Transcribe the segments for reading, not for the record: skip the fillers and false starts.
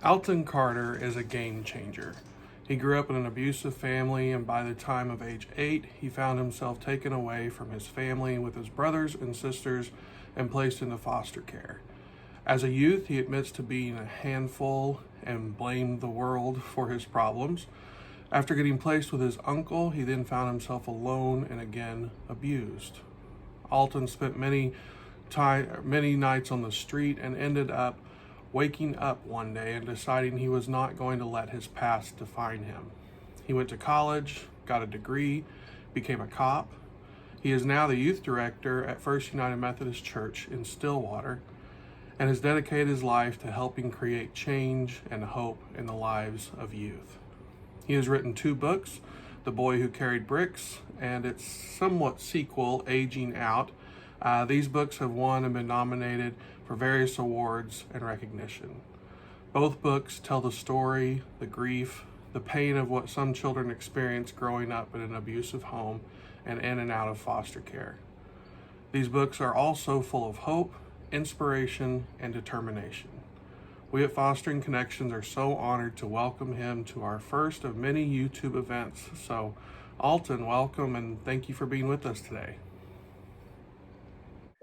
Alton Carter is a game changer. He grew up in an abusive family, and by the time of age 8, he found himself taken away from his family with his brothers and sisters and placed into foster care. As a youth, he admits to being a handful and blamed the world for his problems. After getting placed with his uncle, he then found himself alone and again abused. Alton spent many nights on the street and ended up waking up one day and deciding he was not going to let his past define him. He went to college, got a degree, became a cop. He is now the youth director at First United Methodist Church in Stillwater and has dedicated his life to helping create change and hope in the lives of youth. He has written 2 books, The Boy Who Carried Bricks and its somewhat sequel, Aging Out. These books have won and been nominated for various awards and recognition. Both books tell the story, the grief, the pain of what some children experience growing up in an abusive home and in and out of foster care. These books are also full of hope, inspiration, and determination. We at Fostering Connections are so honored to welcome him to our first of many YouTube events. So, Alton, welcome and thank you for being with us today.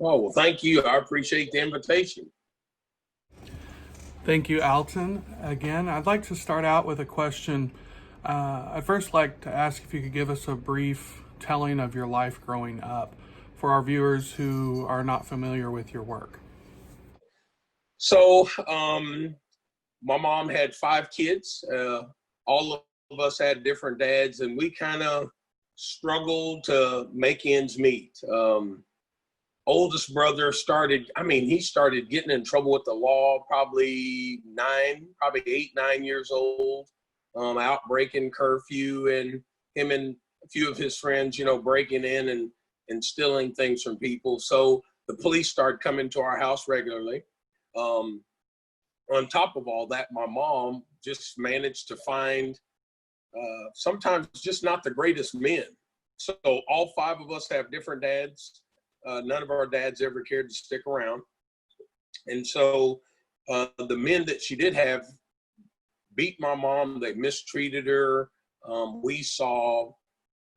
Oh, well, thank you. I appreciate the invitation. Thank you, Alton. Again, I'd like to start out with a question. I'd first like to ask if you could give us a brief telling of your life growing up for our viewers who are not familiar with your work. So, my mom had 5 kids. All of us had different dads, and we kind of struggled to make ends meet. Oldest brother he started getting in trouble with the law probably 8, 9 years old, out breaking curfew, and him and a few of his friends, breaking in and stealing things from people. So the police started coming to our house regularly. On top of all that, my mom just managed to find sometimes just not the greatest men. So all 5 of us have different dads. None of our dads ever cared to stick around. And so the men that she did have beat my mom. They mistreated her. We saw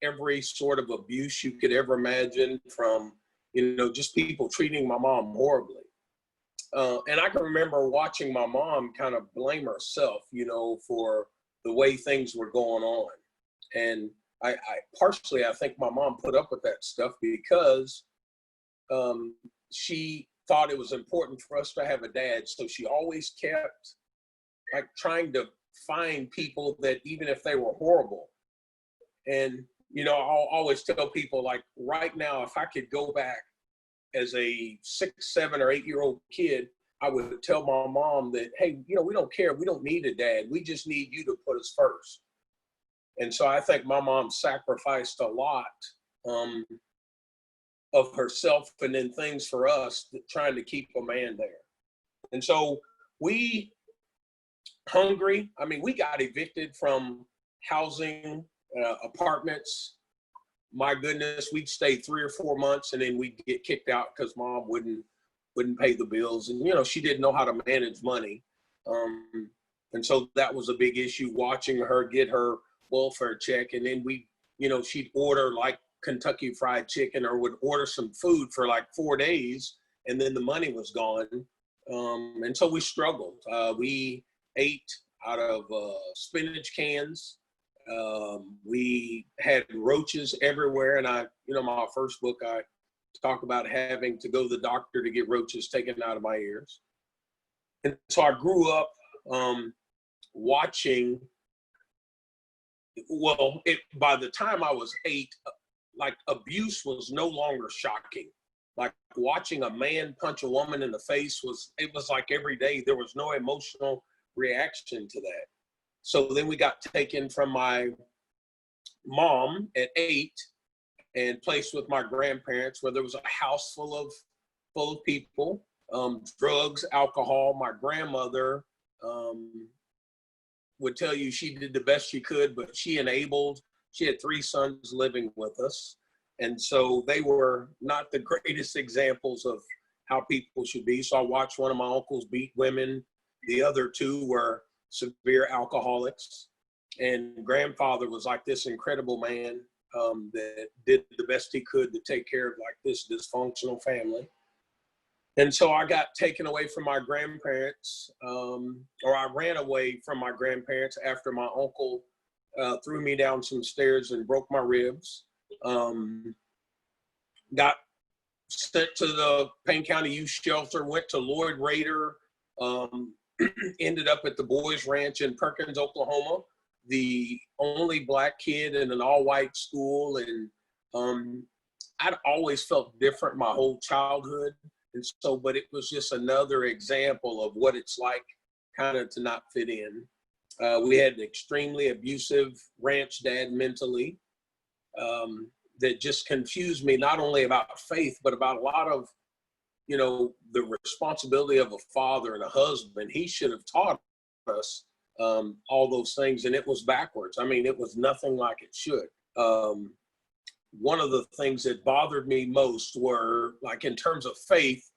every sort of abuse you could ever imagine, from, just people treating my mom horribly. And I can remember watching my mom kind of blame herself, for the way things were going on. And I partially, I think my mom put up with that stuff because she thought it was important for us to have a dad. So she always kept trying to find people that, even if they were horrible. And, I'll always tell people, right now, if I could go back as a 6, 7, or 8-year-old kid, I would tell my mom that, hey, we don't care. We don't need a dad. We just need you to put us first. And so I think my mom sacrificed a lot of herself and then things for us, trying to keep a man there. And so we got evicted from housing, apartments. My goodness, we'd stay 3 or 4 months and then we'd get kicked out because mom wouldn't pay the bills. And, she didn't know how to manage money. And so that was a big issue, watching her get her welfare check. And then she'd order Kentucky Fried Chicken, or would order some food for 4 days, and then the money was gone. And so we struggled. We ate out of spinach cans. We had roaches everywhere. And my first book, I talk about having to go to the doctor to get roaches taken out of my ears. And so I grew up watching. By the time I was 8, abuse was no longer shocking. Watching a man punch a woman in the face was like every day. There was no emotional reaction to that. So then we got taken from my mom at 8 and placed with my grandparents, where there was a house full of people, drugs, alcohol. My grandmother would tell you she did the best she could, but she had 3 sons living with us. And so they were not the greatest examples of how people should be. So I watched one of my uncles beat women. The other 2 were severe alcoholics. And grandfather was like this incredible man that did the best he could to take care of like this dysfunctional family. And so I got taken away from my grandparents, or I ran away from my grandparents after my uncle threw me down some stairs and broke my ribs. Got sent to the Payne County Youth Shelter, went to Lloyd Raider, ended up at the Boys Ranch in Perkins, Oklahoma, the only Black kid in an all-white school. And I'd always felt different my whole childhood. And so, but it was just another example of what it's like kind of to not fit in. We had an extremely abusive ranch dad mentally that just confused me, not only about faith, but about a lot of, you know, the responsibility of a father and a husband. He should have taught us all those things, and it was backwards. I mean, it was nothing like it should. One of the things that bothered me most were, like, in terms of faith,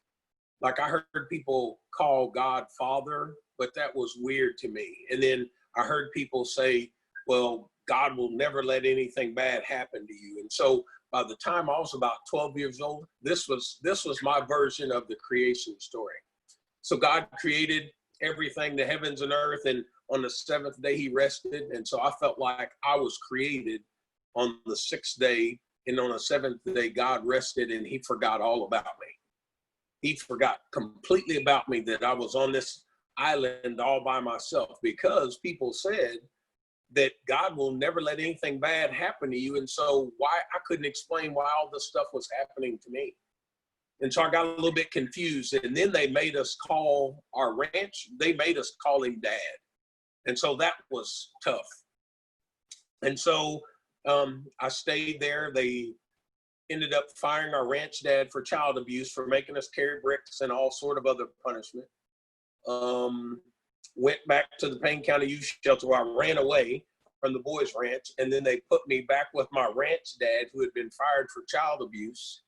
like I heard people call God Father, but that was weird to me. And then I heard people say, well, God will never let anything bad happen to you. And so by the time I was about 12 years old, this was my version of the creation story. So God created everything, the heavens and earth, and on the seventh day he rested. And so I felt like I was created on the sixth day, and on the seventh day God rested, and he forgot all about me. He forgot completely about me, that I was on this island all by myself, because people said that God will never let anything bad happen to you. And so I couldn't explain why all this stuff was happening to me. And so I got a little bit confused. And then they made us call our ranch, they made us call him Dad. And so that was tough. And so I stayed there. They ended up firing our ranch dad for child abuse, for making us carry bricks and all sort of other punishment. Went back to the Payne County Youth Shelter, where I ran away from the Boys Ranch, and then they put me back with my ranch dad, who had been fired for child abuse,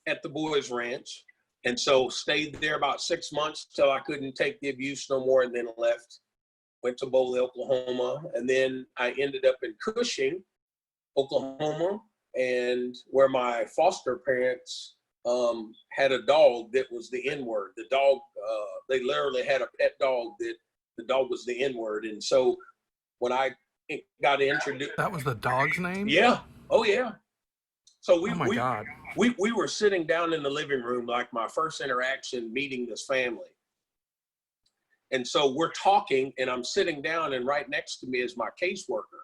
at the Boys Ranch. And so stayed there about 6 months till I couldn't take the abuse no more, and then left. Went to Boley, Oklahoma, and then I ended up in Cushing, Oklahoma, and where my foster parents had a dog that was the N-word. The dog, they literally had a pet dog that the dog was the N-word. And so when I got introduced. That was the dog's name? Yeah. Oh, yeah. So God. We were sitting down in the living room, like my first interaction meeting this family. And so we're talking, and I'm sitting down, and right next to me is my caseworker.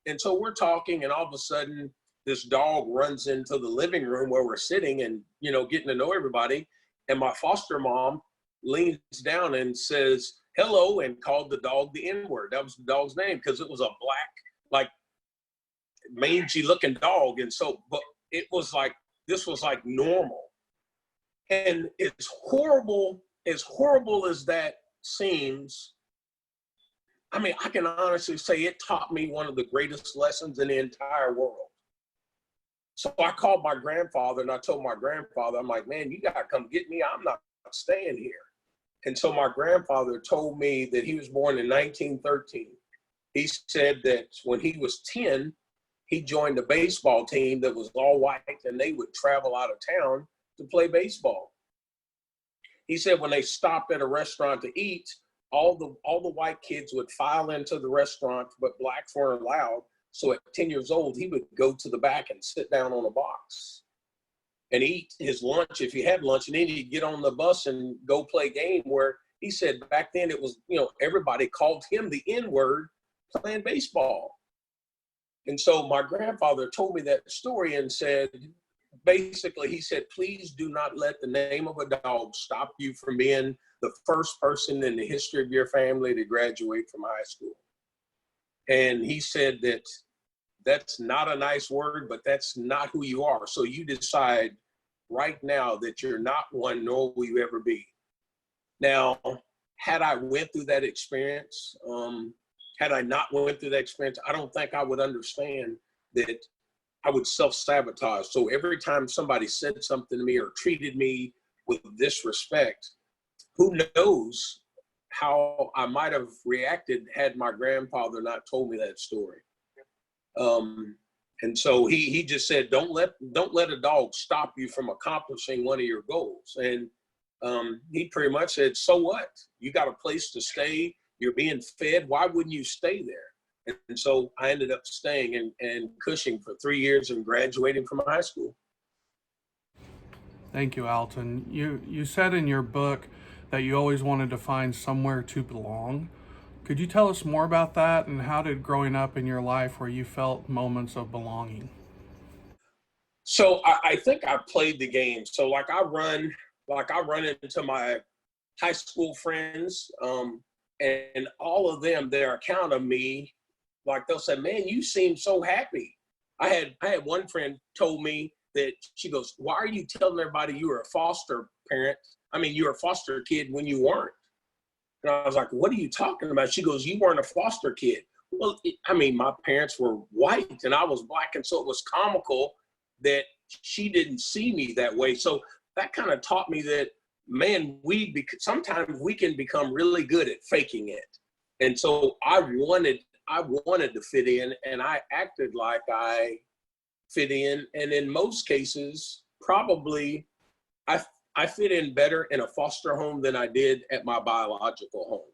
And so we're talking, and all of a sudden, this dog runs into the living room where we're sitting and, you know, getting to know everybody. And my foster mom leans down and says, hello, and called the dog the N-word. That was the dog's name, because it was a black, like, mangy looking dog. And so, but it was like, this was like normal. And as horrible as that seems, I mean, I can honestly say it taught me one of the greatest lessons in the entire world. So I called my grandfather, and I told my grandfather, I'm like, man, you got to come get me. I'm not staying here. And so my grandfather told me that he was born in 1913. He said that when he was 10, he joined a baseball team that was all white, and they would travel out of town to play baseball. He said when they stopped at a restaurant to eat, all the white kids would file into the restaurant, but blacks weren't allowed. So at 10 years old, he would go to the back and sit down on a box and eat his lunch, if he had lunch, and then he'd get on the bus and go play a game, where he said back then it was, you know, everybody called him the N-word playing baseball. And so my grandfather told me that story and said, basically, he said, please do not let the name of a dog stop you from being the first person in the history of your family to graduate from high school. And he said that that's not a nice word, but that's not who you are. So you decide right now that you're not one, nor will you ever be. Now, had I went through that experience, had I not went through that experience, I don't think I would understand that I would self-sabotage. So every time somebody said something to me or treated me with disrespect, who knows how I might have reacted had my grandfather not told me that story. And so he just said, don't let a dog stop you from accomplishing one of your goals. And he pretty much said, so what? You got a place to stay. You're being fed. Why wouldn't you stay there? And so I ended up staying in Cushing for 3 years and graduating from high school. Thank you, Alton. You said in your book that you always wanted to find somewhere to belong. Could you tell us more about that, and how did growing up in your life where you felt moments of belonging? So I think I played the game. So I run into my high school friends, and all of them, their account of me, like they'll say, "Man, you seem so happy." I had one friend told me that she goes, "Why are you telling everybody you were a foster parent? I mean, you were a foster kid when you weren't." And I was like, "What are you talking about?" She goes, "You weren't a foster kid." Well, I mean, my parents were white and I was black, and so it was comical that she didn't see me that way. So that kind of taught me that, man, sometimes we can become really good at faking it. And so I wanted to fit in, and I acted like I fit in. And in most cases, probably I fit in better in a foster home than I did at my biological home.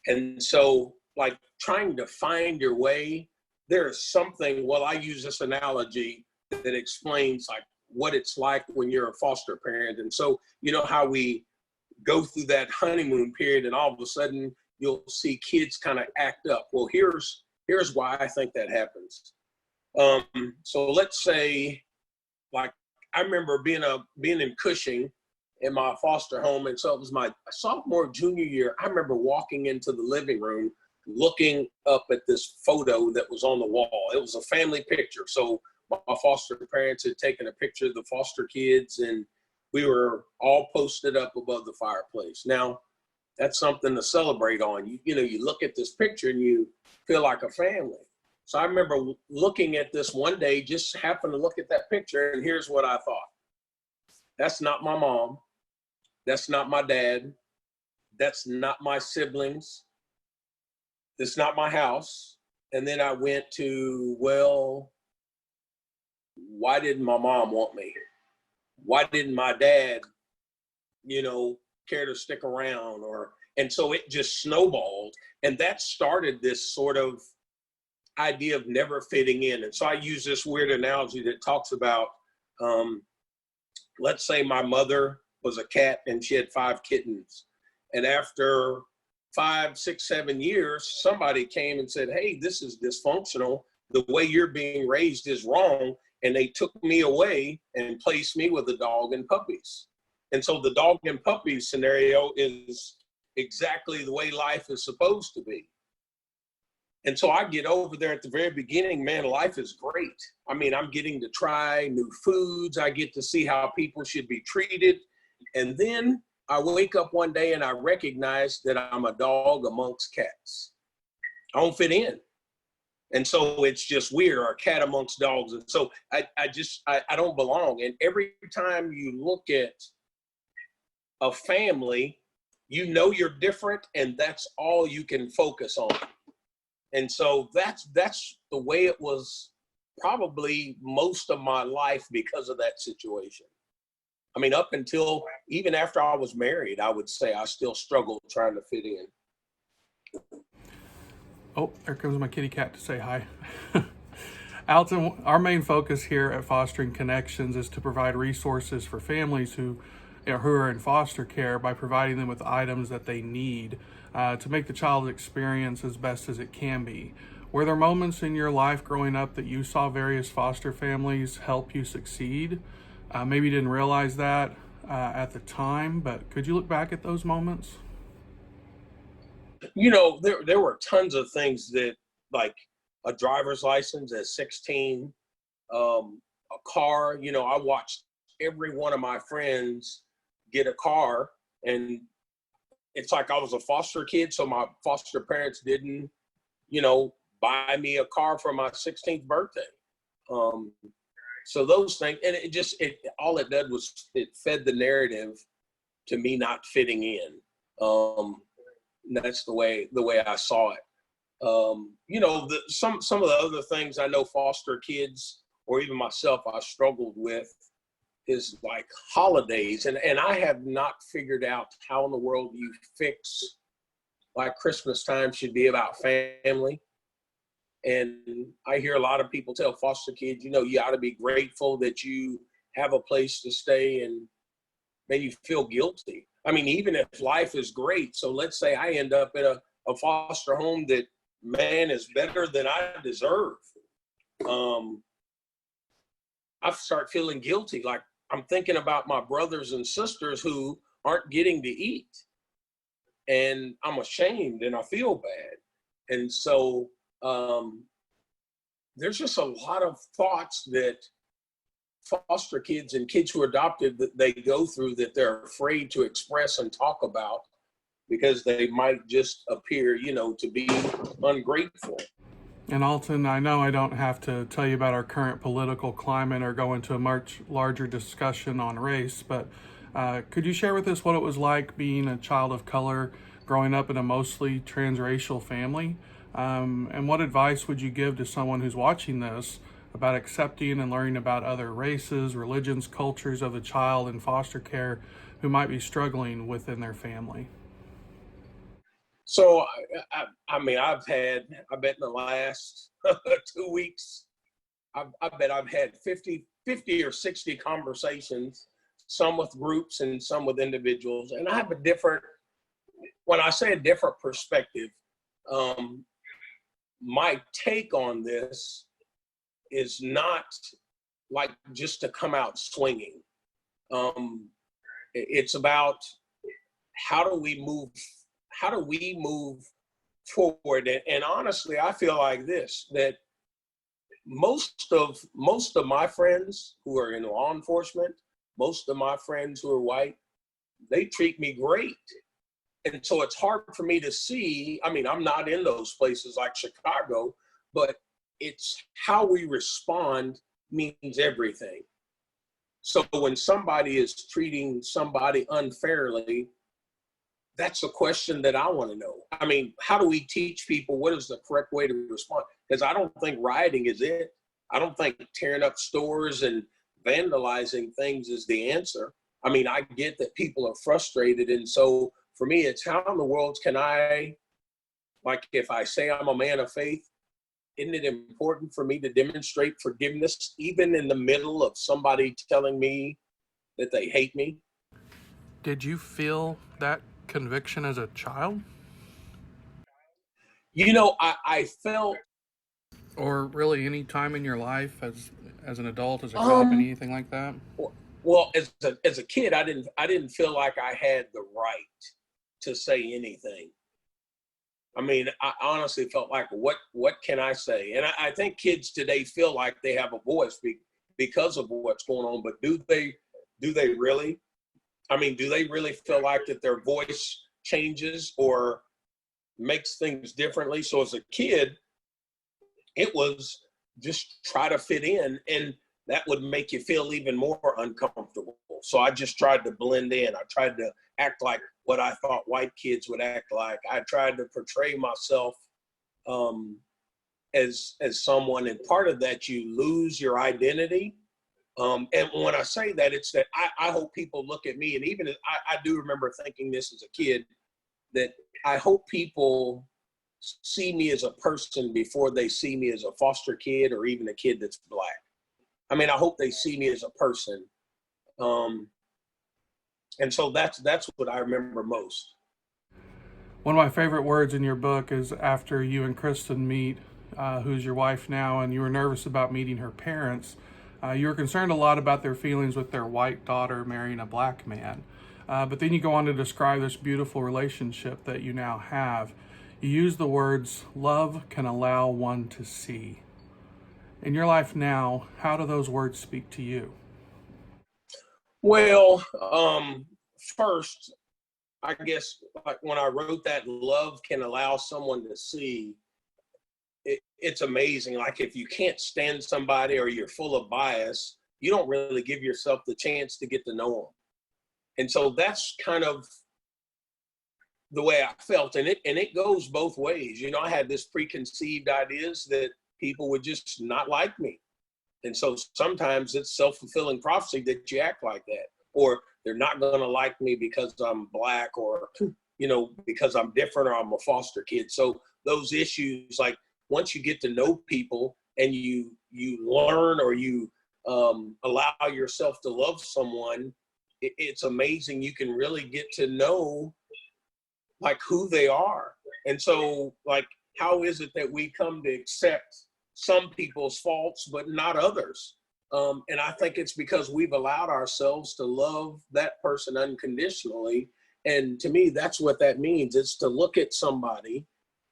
And so, like, trying to find your way, there's something, well, I use this analogy that explains like what it's like when you're a foster parent. And so, you know how we go through that honeymoon period and all of a sudden you'll see kids kind of act up. Well, here's why I think that happens. So let's say, like, I remember being in Cushing in my foster home, and so it was my sophomore, junior year. I remember walking into the living room, looking up at this photo that was on the wall. It was a family picture. So my foster parents had taken a picture of the foster kids, and we were all posted up above the fireplace. Now, that's something to celebrate on. You look at this picture and you feel like a family. So I remember looking at this one day, just happened to look at that picture, and here's what I thought. That's not my mom. That's not my dad. That's not my siblings. That's not my house. And then I went to, well, why didn't my mom want me? Why didn't my dad, care to stick around? And so it just snowballed. And that started this sort of idea of never fitting in. And so I use this weird analogy that talks about, let's say my mother was a cat and she had 5 kittens. And after 5, 6, 7 years, somebody came and said, "Hey, this is dysfunctional. The way you're being raised is wrong." And they took me away and placed me with the dog and puppies. And so the dog and puppies scenario is exactly the way life is supposed to be. And so I get over there at the very beginning, man, life is great. I mean, I'm getting to try new foods. I get to see how people should be treated. And then I wake up one day and I recognize that I'm a dog amongst cats. I don't fit in. And so it's just weird, or a cat amongst dogs. And so I don't belong. And every time you look at a family, you're different, and that's all you can focus on. And so that's the way it was probably most of my life because of that situation. I mean, up until even after I was married, I would say I still struggled trying to fit in. Oh, there comes my kitty cat to say hi. Alton, our main focus here at Fostering Connections is to provide resources for families who are in foster care by providing them with items that they need to make the child's experience as best as it can be. Were there moments in your life growing up that you saw various foster families help you succeed? Maybe you didn't realize that at the time, but could you look back at those moments? There were tons of things that, like a driver's license at 16, a car. I watched every one of my friends get a car, and it's like I was a foster kid, so my foster parents didn't, buy me a car for my 16th birthday. So those things, and all it did was it fed the narrative to me not fitting in. That's the way I saw it. Some of the other things I know foster kids or even myself I struggled with is like holidays, and I have not figured out how in the world you fix like Christmas time should be about family. And I hear a lot of people tell foster kids, you ought to be grateful that you have a place to stay, and then you feel guilty. I mean, even if life is great, so let's say I end up in a foster home that, man, is better than I deserve. I start feeling guilty. Like I'm thinking about my brothers and sisters who aren't getting to eat, and I'm ashamed and I feel bad. And so there's just a lot of thoughts that foster kids and kids who are adopted that they go through that they're afraid to express and talk about because they might just appear, to be ungrateful. And Alton, I know I don't have to tell you about our current political climate or go into a much larger discussion on race, but could you share with us what it was like being a child of color growing up in a mostly transracial family? And what advice would you give to someone who's watching this about accepting and learning about other races, religions, cultures of the child in foster care who might be struggling within their family? So, I mean, I bet in the last 2 weeks, I bet I've had 50 or 60 conversations, some with groups and some with individuals. And I have when I say a different perspective, my take on this is not like just to come out swinging. It's about how do we move forward? And honestly, I feel like this, that most of my friends who are in law enforcement, most of my friends who are white, they treat me great. And so it's hard for me to see, I mean, I'm not in those places like Chicago, but it's how we respond means everything. So when somebody is treating somebody unfairly, that's a question that I want to know. I mean, how do we teach people what is the correct way to respond? Because I don't think rioting is it. I don't think tearing up stores and vandalizing things is the answer. I mean, I get that people are frustrated. And so for me, it's how in the world can I, like if I say I'm a man of faith, isn't it important for me to demonstrate forgiveness even in the middle of somebody telling me that they hate me? Did you feel that conviction as a child? I felt, Or really any time in your life as an adult, as a cop, um, anything like that? well, as a kid, I didn't feel like I had the right to say anything. I mean, I honestly felt like, what can I say? And I think kids today feel like they have a voice because of what's going on, but do they really? I mean, do they really feel like that their voice changes or makes things differently? So as a kid, it was just try to fit in, and that would make you feel even more uncomfortable. So I just tried to blend in. I tried to act like what I thought white kids would act like. I tried to portray myself as someone, and part of that, you lose your identity. And when I say that, it's that I hope people look at me, and even I do remember thinking this as a kid, that I hope people see me as a person before they see me as a foster kid or even a kid that's Black. I mean, I hope they see me as a person. And so that's what I remember most. One of my favorite words in your book is after you and Kristen meet, who's your wife now, and you were nervous about meeting her parents. You were concerned a lot about their feelings with their white daughter marrying a Black man. But then you go on to describe this beautiful relationship that you now have. You use the words, love can allow one to see. In your life now, how do those words speak to you? Well, first, I guess like when I wrote that, love can allow someone to see, it's amazing. Like if you can't stand somebody or you're full of bias, you don't really give yourself the chance to get to know them. And so that's kind of the way I felt, and it goes both ways. You know, I had this preconceived ideas that people would just not like me. And so sometimes it's self-fulfilling prophecy that you act like that, or they're not going to like me because I'm Black, or, you know, because I'm different, or I'm a foster kid. So those issues, like once you get to know people and you learn, or you allow yourself to love someone, it's amazing. You can really get to know like who they are. And so like, how is it that we come to accept some people's faults, but not others? And I think it's because we've allowed ourselves to love that person unconditionally. And to me, that's what that means. It's to look at somebody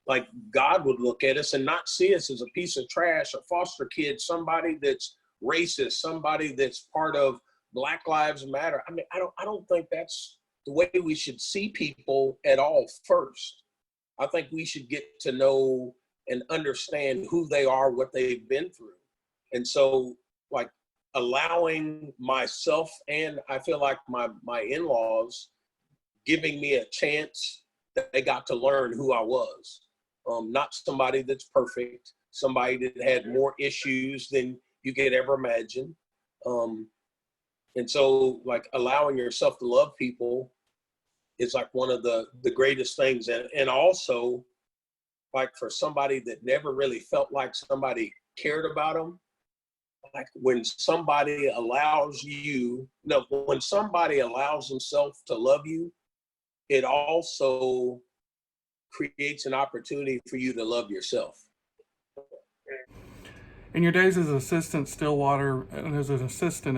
like God would look at us and not see us as a piece of trash, a foster kid, somebody that's racist, somebody that's part of Black Lives Matter. I mean, I don't think that's the way we should see people at all first. I think we should get to know and understand who they are, what they've been through. And so like allowing myself, and I feel like my in-laws giving me a chance that they got to learn who I was. Not somebody that's perfect, somebody that had more issues than you could ever imagine. And so like allowing yourself to love people is like one of the greatest things. And also like for somebody that never really felt like somebody cared about them, like when somebody allows you, no, when somebody allows themselves to love you, it also creates an opportunity for you to love yourself. In your days as an assistant at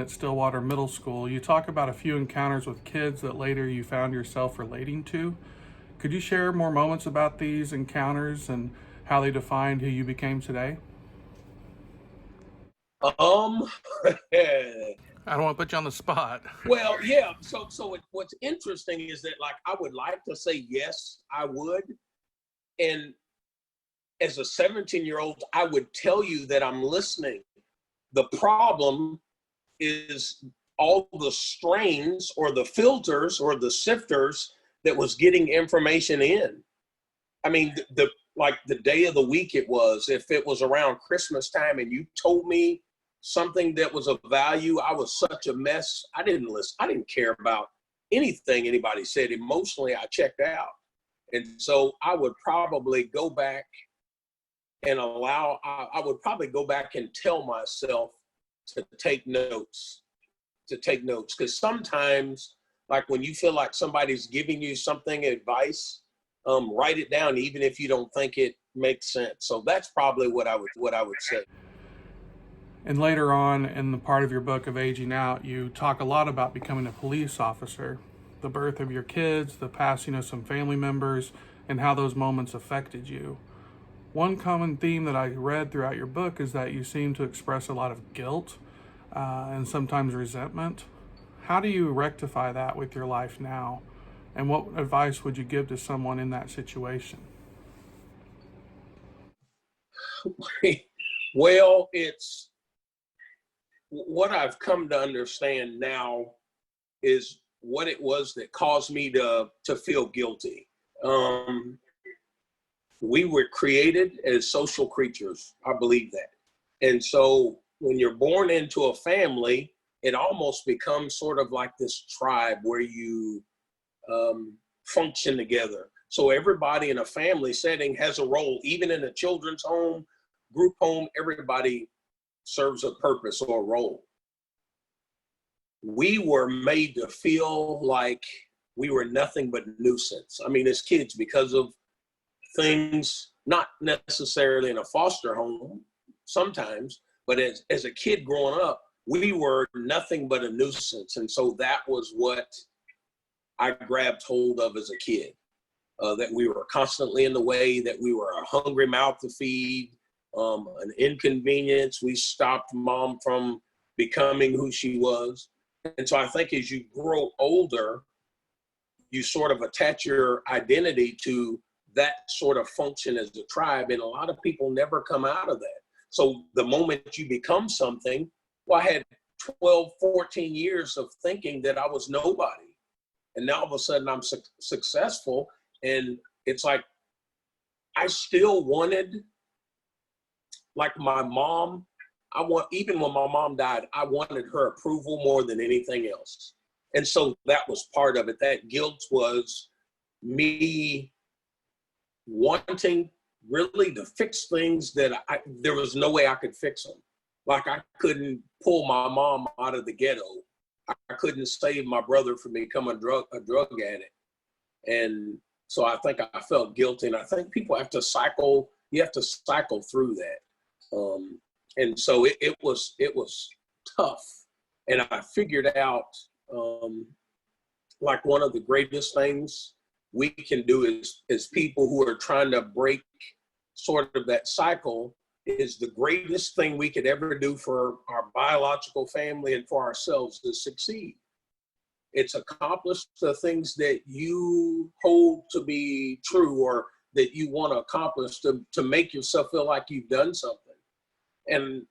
Stillwater Middle School, you talk about a few encounters with kids that later you found yourself relating to. Could you share more moments about these encounters and how they defined who you became today? I don't want to put you on the spot. Well, yeah. So what's interesting is that like I would like to say yes, I would. And as a 17-year-old, I would tell you that I'm listening. The problem is all the strains or the filters or the sifters that was getting information in. I mean, the day of the week it was, if it was around Christmas time and you told me something that was of value, I was such a mess. I didn't listen. I didn't care about anything anybody said. Emotionally, I checked out. And so I would probably go back and I would probably go back and tell myself to take notes. Because sometimes, like when you feel like somebody's giving you something, advice, write it down, even if you don't think it makes sense. So that's probably what I would say. And later on in the part of your book of Aging Out, you talk a lot about becoming a police officer, the birth of your kids, the passing of some family members, and how those moments affected you. One common theme that I read throughout your book is that you seem to express a lot of guilt and sometimes resentment. How do you rectify that with your life now? And what advice would you give to someone in that situation? Well, it's what I've come to understand now is what it was that caused me to feel guilty. We were created as social creatures. I believe that. And so when you're born into a family, it almost becomes sort of like this tribe where you function together. So everybody in a family setting has a role, even in a children's home, group home, everybody serves a purpose or a role. We were made to feel like we were nothing but nuisance. I mean, as kids, because of things, not necessarily in a foster home sometimes, but as a kid growing up, we were nothing but a nuisance. And so that was what I grabbed hold of as a kid, that we were constantly in the way, that we were a hungry mouth to feed, an inconvenience. We stopped mom from becoming who she was. And so I think as you grow older, you sort of attach your identity to that sort of function as a tribe. And a lot of people never come out of that. So the moment you become something, well, I had 12, 14 years of thinking that I was nobody. And now all of a sudden I'm successful. And it's like, I still wanted, like my mom, even when my mom died, I wanted her approval more than anything else. And so that was part of it. That guilt was me wanting really to fix things that there was no way I could fix them. Like I couldn't pull my mom out of the ghetto. I couldn't save my brother from becoming a drug addict. And so I think I felt guilty. And I think people have to cycle through that. And so it was tough. And I figured out like one of the greatest things we can do is people who are trying to break sort of that cycle, is the greatest thing we could ever do for our biological family and for ourselves is succeed. It's accomplish the things that you hold to be true or that you want to accomplish to make yourself feel like you've done something. And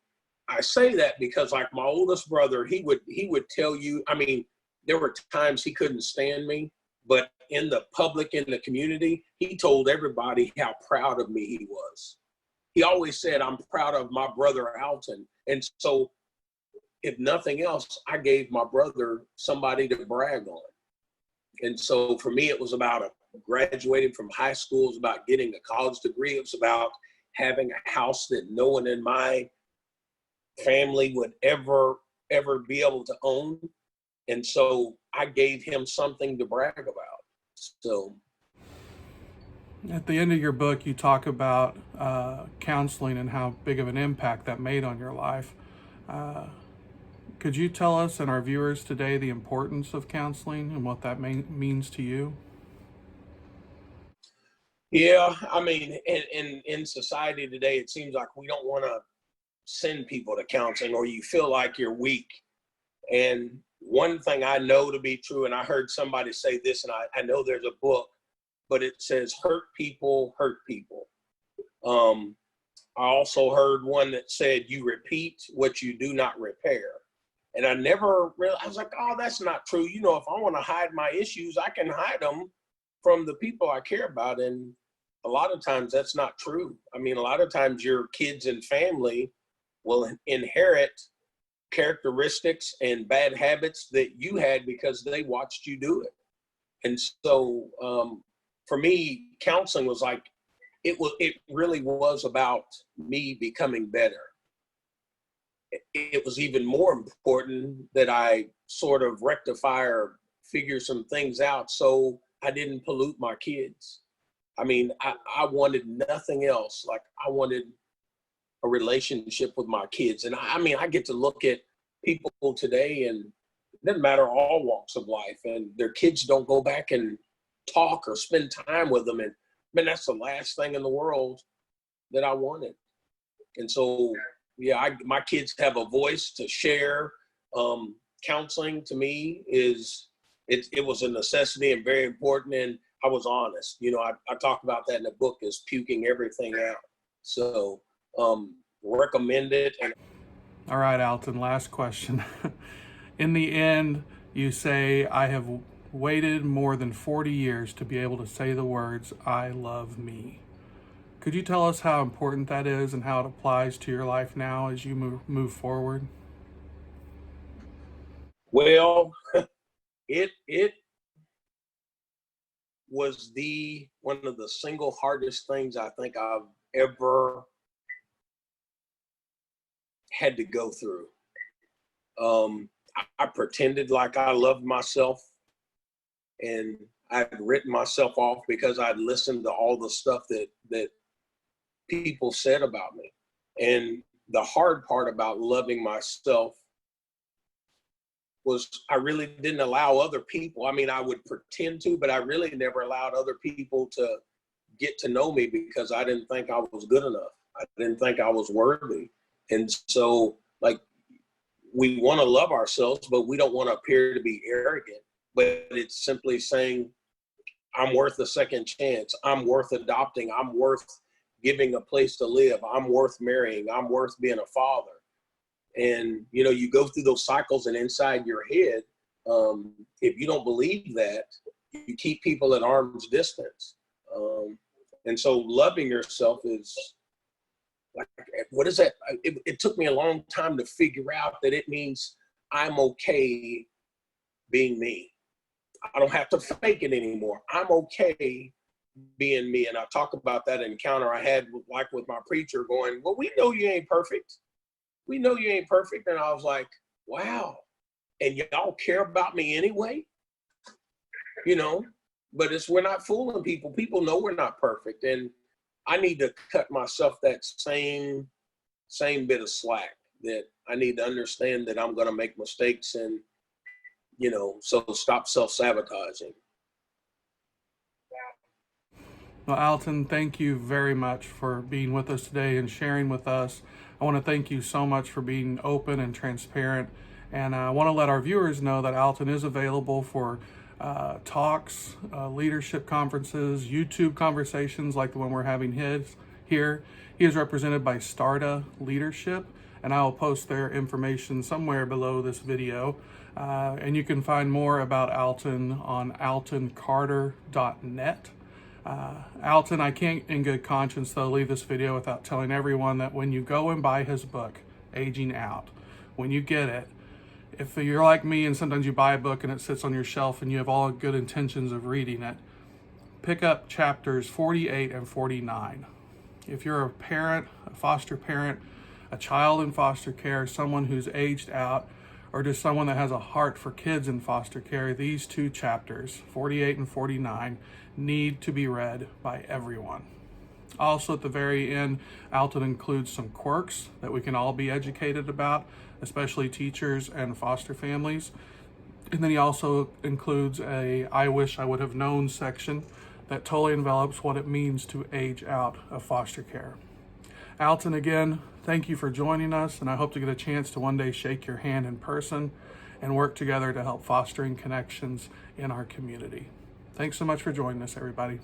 I say that because like my oldest brother, he would tell you, I mean, there were times he couldn't stand me, but in the public, in the community, he told everybody how proud of me he was. He always said, I'm proud of my brother Alton. And so if nothing else, I gave my brother somebody to brag on. And so for me, it was about graduating from high school. It was about getting a college degree. It was about having a house that no one in my family would ever be able to own. And so I gave him something to brag about. So at the end of your book, you talk about counseling and how big of an impact that made on your life. Could you tell us and our viewers today the importance of counseling and what that means to you? Yeah, I mean, in society today, it seems like we don't want to send people to counseling, or you feel like you're weak. And one thing I know to be true, and I heard somebody say this, and I know there's a book, but it says hurt people hurt people. I also heard one that said you repeat what you do not repair. And I never really, I was like, oh, that's not true. You know, if I want to hide my issues, I can hide them from the people I care about. And a lot of times that's not true. I mean, a lot of times your kids and family will inherit characteristics and bad habits that you had because they watched you do it. And so for me, counseling was like, it really was about me becoming better. It was even more important that I sort of rectify or figure some things out so I didn't pollute my kids. I mean, I wanted nothing else. Like I wanted a relationship with my kids. And I mean, I get to look at people today, and it doesn't matter, all walks of life, and their kids don't go back and talk or spend time with them. And man, that's the last thing in the world that I wanted. And so, yeah, my kids have a voice to share. Counseling to me it was a necessity and very important. And I was honest. You know, I talk about that in the book as puking everything out. So recommend it. All right, Alton, last question. In the end, you say, I have waited more than 40 years to be able to say the words, I love me. Could you tell us how important that is and how it applies to your life now as you move forward? Well, it was one of the single hardest things I think I've ever had to go through. I pretended like I loved myself, and I'd written myself off because I'd listened to all the stuff that people said about me. And the hard part about loving myself was I really didn't allow other people. I mean, I would pretend to, but I really never allowed other people to get to know me because I didn't think I was good enough. I didn't think I was worthy. And so, like, we want to love ourselves, but we don't want to appear to be arrogant. But it's simply saying, I'm worth a second chance. I'm worth adopting. I'm worth giving a place to live. I'm worth marrying. I'm worth being a father. And, you know, you go through those cycles, and inside your head, if you don't believe that, you keep people at arm's distance. And so loving yourself is like, what is that? It took me a long time to figure out that it means I'm okay being me. I don't have to fake it anymore. I'm okay being me. And I talk about that encounter I had with my preacher going, well, we know you ain't perfect. We know you ain't perfect. And I was like, wow. And y'all care about me anyway? You know, but we're not fooling people. People know we're not perfect. And I need to cut myself that same bit of slack, that I need to understand that I'm going to make mistakes, and, you know, so stop self-sabotaging. Well, Alton, thank you very much for being with us today and sharing with us. I want to thank you so much for being open and transparent. And I want to let our viewers know that Alton is available for talks, leadership conferences, YouTube conversations like the one we're having here. He is represented by Starta Leadership, and I will post their information somewhere below this video. And you can find more about Alton on altoncarter.net. Alton, I can't in good conscience though leave this video without telling everyone that when you go and buy his book, Aging Out, when you get it, if you're like me and sometimes you buy a book and it sits on your shelf and you have all good intentions of reading it, pick up chapters 48 and 49. If you're a parent, a foster parent, a child in foster care, someone who's aged out, or just someone that has a heart for kids in foster care, these two chapters, 48 and 49, need to be read by everyone. Also, at the very end, Alton includes some quirks that we can all be educated about, especially teachers and foster families. And then he also includes a I wish I would have known section that totally envelops what it means to age out of foster care. Alton, again, thank you for joining us, and I hope to get a chance to one day shake your hand in person and work together to help fostering connections in our community. Thanks so much for joining us, everybody.